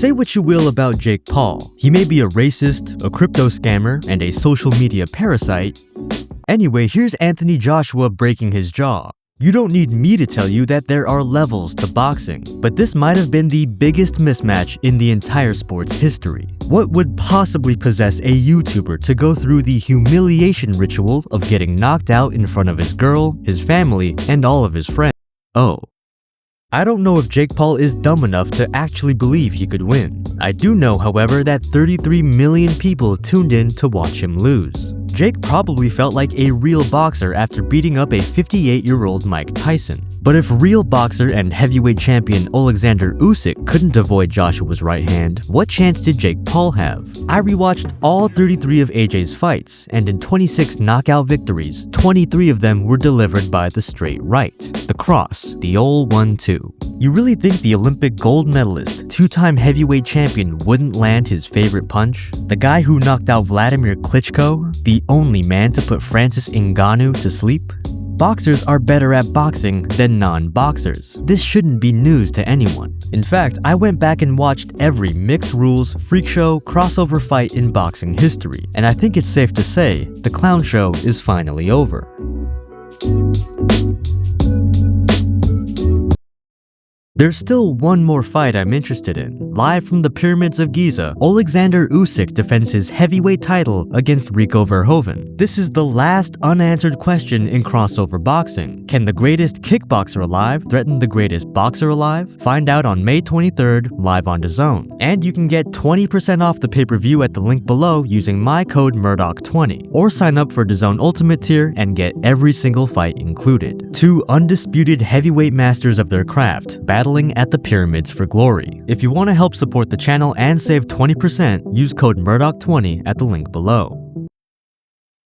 Say what you will about Jake Paul. He may be a racist, a crypto scammer, and a social media parasite. Anyway, here's Anthony Joshua breaking his jaw. You don't need me to tell you that there are levels to boxing, but this might have been the biggest mismatch in the entire sport's history. What would possibly possess a YouTuber to go through the humiliation ritual of getting knocked out in front of his girl, his family, and all of his friends? Oh. I don't know if Jake Paul is dumb enough to actually believe he could win. I do know, however, that 33 million people tuned in to watch him lose. Jake probably felt like a real boxer after beating up a 58-year-old Mike Tyson. But if real boxer and heavyweight champion Alexander Usyk couldn't avoid Joshua's right hand, what chance did Jake Paul have? I rewatched all 33 of AJ's fights, and in 26 knockout victories, 23 of them were delivered by the straight right, the cross, the old 1-2. You really think the Olympic gold medalist, two-time heavyweight champion wouldn't land his favorite punch? The guy who knocked out Vladimir Klitschko, the only man to put Francis Ngannou to sleep? Boxers are better at boxing than non-boxers. This shouldn't be news to anyone. In fact, I went back and watched every mixed rules, freak show, crossover fight in boxing history, and I think it's safe to say the clown show is finally over. There's still one more fight I'm interested in. Live from the Pyramids of Giza, Alexander Usyk defends his heavyweight title against Rico Verhoeven. This is the last unanswered question in crossover boxing. Can the greatest kickboxer alive threaten the greatest boxer alive? Find out on May 23rd, live on DAZN. And you can get 20% off the pay-per-view at the link below using my code Murdoch20. Or sign up for DAZN Ultimate tier and get every single fight included. Two undisputed heavyweight masters of their craft, battling at the pyramids for glory. If you want to help support the channel and save 20%, use code Murdoch20 at the link below.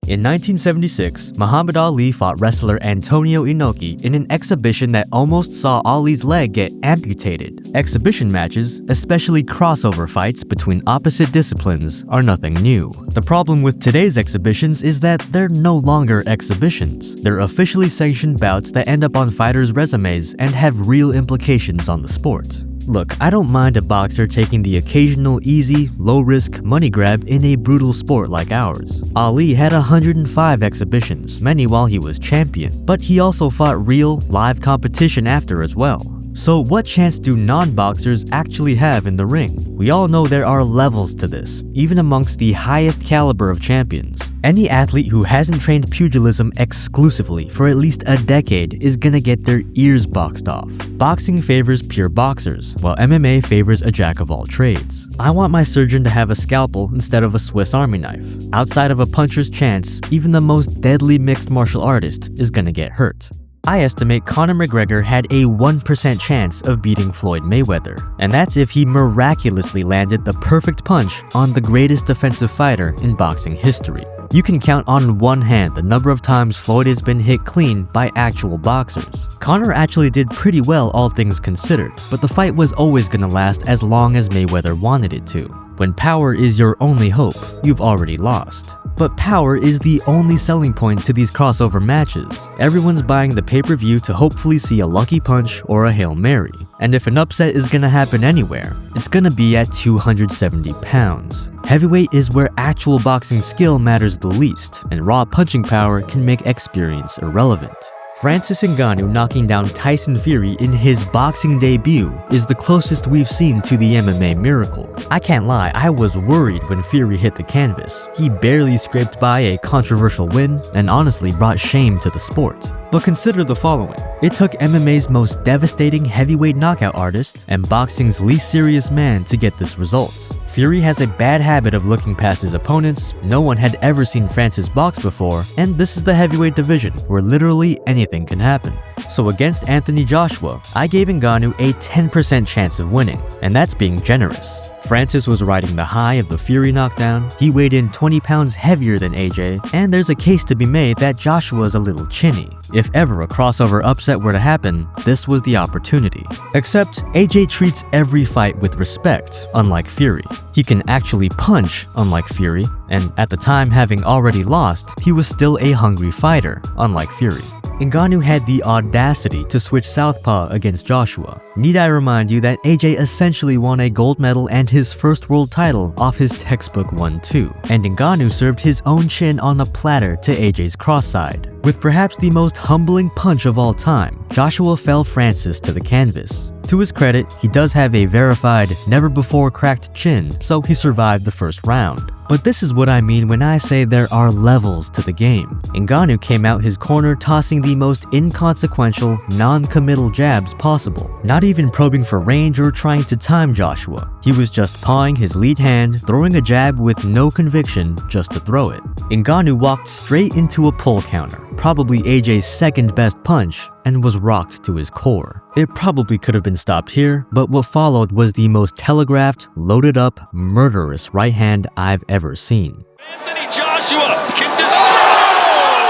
In 1976, Muhammad Ali fought wrestler Antonio Inoki in an exhibition that almost saw Ali's leg get amputated. Exhibition matches, especially crossover fights between opposite disciplines, are nothing new. The problem with today's exhibitions is that they're no longer exhibitions. They're officially sanctioned bouts that end up on fighters' resumes and have real implications on the sport. Look, I don't mind a boxer taking the occasional easy, low-risk money grab in a brutal sport like ours. Ali had 105 exhibitions, many while he was champion, but he also fought real, live competition after as well. So what chance do non-boxers actually have in the ring? We all know there are levels to this, even amongst the highest caliber of champions. Any athlete who hasn't trained pugilism exclusively for at least a decade is gonna get their ears boxed off. Boxing favors pure boxers, while MMA favors a jack of all trades. I want my surgeon to have a scalpel instead of a Swiss Army knife. Outside of a puncher's chance, even the most deadly mixed martial artist is gonna get hurt. I estimate Conor McGregor had a 1% chance of beating Floyd Mayweather, and that's if he miraculously landed the perfect punch on the greatest defensive fighter in boxing history. You can count on one hand the number of times Floyd has been hit clean by actual boxers. Conor actually did pretty well, all things considered, but the fight was always gonna last as long as Mayweather wanted it to. When power is your only hope, you've already lost. But power is the only selling point to these crossover matches. Everyone's buying the pay-per-view to hopefully see a lucky punch or a Hail Mary. And if an upset is gonna happen anywhere, it's gonna be at 270 pounds. Heavyweight is where actual boxing skill matters the least, and raw punching power can make experience irrelevant. Francis Ngannou knocking down Tyson Fury in his boxing debut is the closest we've seen to the MMA miracle. I can't lie, I was worried when Fury hit the canvas. He barely scraped by a controversial win and honestly brought shame to the sport. But consider the following. It took MMA's most devastating heavyweight knockout artist and boxing's least serious man to get this result. Fury has a bad habit of looking past his opponents, no one had ever seen Francis box before, and this is the heavyweight division, where literally anything can happen. So against Anthony Joshua, I gave Ngannou a 10% chance of winning, and that's being generous. Francis was riding the high of the Fury knockdown, he weighed in 20 pounds heavier than AJ, and there's a case to be made that Joshua's a little chinny. If ever a crossover upset were to happen, this was the opportunity. Except, AJ treats every fight with respect, unlike Fury. He can actually punch, unlike Fury, and at the time having already lost, he was still a hungry fighter, unlike Fury. Ngannou had the audacity to switch southpaw against Joshua. Need I remind you that AJ essentially won a gold medal and his first world title off his textbook 1-2, and Ngannou served his own chin on a platter to AJ's cross side. With perhaps the most humbling punch of all time, Joshua fell Francis to the canvas. To his credit, he does have a verified, never-before-cracked chin, so he survived the first round. But this is what I mean when I say there are levels to the game. Ngannou came out his corner tossing the most inconsequential, non-committal jabs possible, not even probing for range or trying to time Joshua. He was just pawing his lead hand, throwing a jab with no conviction just to throw it. Ngannou walked straight into a pull counter, probably AJ's second best punch, and was rocked to his core. It probably could have been stopped here, but what followed was the most telegraphed, loaded up, murderous right hand I've ever seen. Anthony Joshua can destroy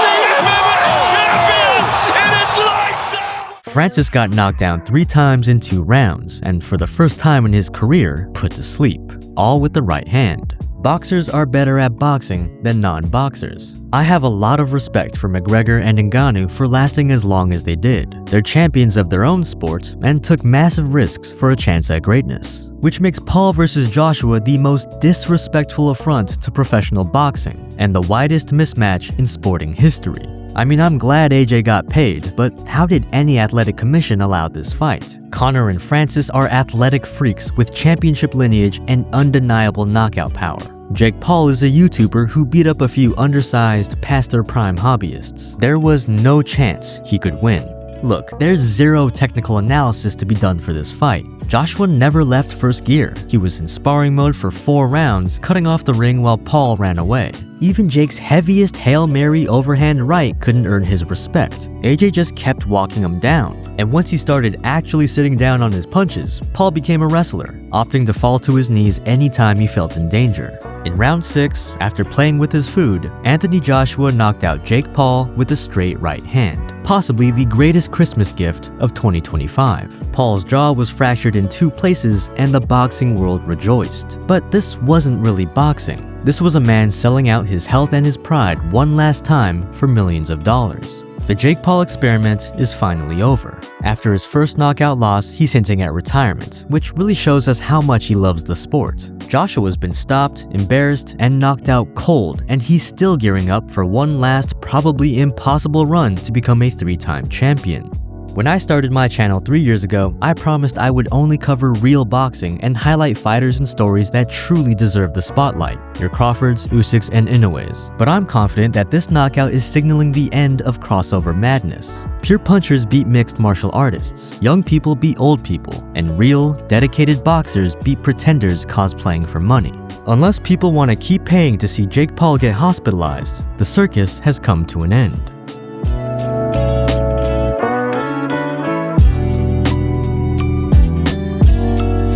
the MMA champion! It is lights out! Francis got knocked down 3 times in 2 rounds, and for the first time in his career, put to sleep, all with the right hand. Boxers are better at boxing than non-boxers. I have a lot of respect for McGregor and Ngannou for lasting as long as they did. They're champions of their own sport and took massive risks for a chance at greatness, which makes Paul versus Joshua the most disrespectful affront to professional boxing and the widest mismatch in sporting history. I mean, I'm glad AJ got paid, but how did any athletic commission allow this fight? Conor and Francis are athletic freaks with championship lineage and undeniable knockout power. Jake Paul is a YouTuber who beat up a few undersized, past their prime hobbyists. There was no chance he could win. Look, there's zero technical analysis to be done for this fight. Joshua never left first gear. He was in sparring mode for 4 rounds, cutting off the ring while Paul ran away. Even Jake's heaviest Hail Mary overhand right couldn't earn his respect. AJ just kept walking him down. And once he started actually sitting down on his punches, Paul became a wrestler, opting to fall to his knees anytime he felt in danger. In round 6, after playing with his food, Anthony Joshua knocked out Jake Paul with a straight right hand, possibly the greatest Christmas gift of 2025. Paul's jaw was fractured in 2 places and the boxing world rejoiced. But this wasn't really boxing. This was a man selling out his health and his pride one last time for millions of dollars. The Jake Paul experiment is finally over. After his first knockout loss, he's hinting at retirement, which really shows us how much he loves the sport. Joshua's been stopped, embarrassed, and knocked out cold, and he's still gearing up for one last, probably impossible run to become a 3-time champion. When I started my channel 3 years ago, I promised I would only cover real boxing and highlight fighters and stories that truly deserve the spotlight. Your Crawfords, Usyks, and Inoues. But I'm confident that this knockout is signaling the end of crossover madness. Pure punchers beat mixed martial artists, young people beat old people, and real, dedicated boxers beat pretenders cosplaying for money. Unless people want to keep paying to see Jake Paul get hospitalized, the circus has come to an end.